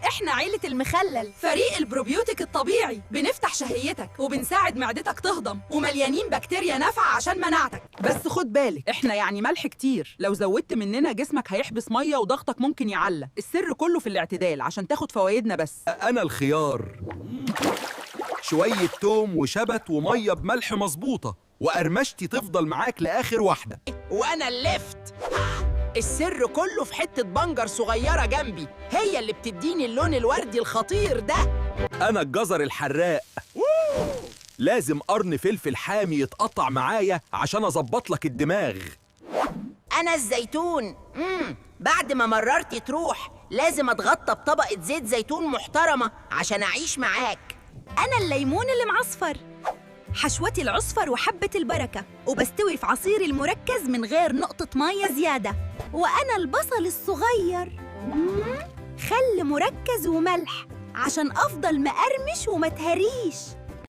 احنا عيلة المخلل، فريق البروبيوتيك الطبيعي. بنفتح شهيتك وبنساعد معدتك تهضم، ومليانين بكتيريا نافعة عشان مناعتك. بس خد بالك، احنا يعني ملح كتير، لو زودت مننا جسمك هيحبس ميه وضغطك ممكن يعلى. السر كله في الاعتدال عشان تاخد فوايدنا بس. أنا الخيار، شوية توم وشبت ومية بملح مظبوطة، وقرمشتي تفضل معاك لآخر واحدة. وانا اللفت. السر كله في حتة بنجر صغيرة جنبي، هي اللي بتديني اللون الوردي الخطير ده. أنا الجزر الحراق، لازم قرن فلفل حامي يتقطع معايا عشان أظبط لك الدماغ. انا الزيتون. بعد ما مررتي تروح لازم اتغطى بطبقة زيت زيتون محترمة عشان اعيش معاك. أنا الليمون اللي معصفر، حشوتي العصفر وحبة البركة، وبستوي في عصيري المركز من غير نقطة مية زيادة. وأنا البصل الصغير، خل مركز وملح عشان أفضل مقرمش وما تهريش.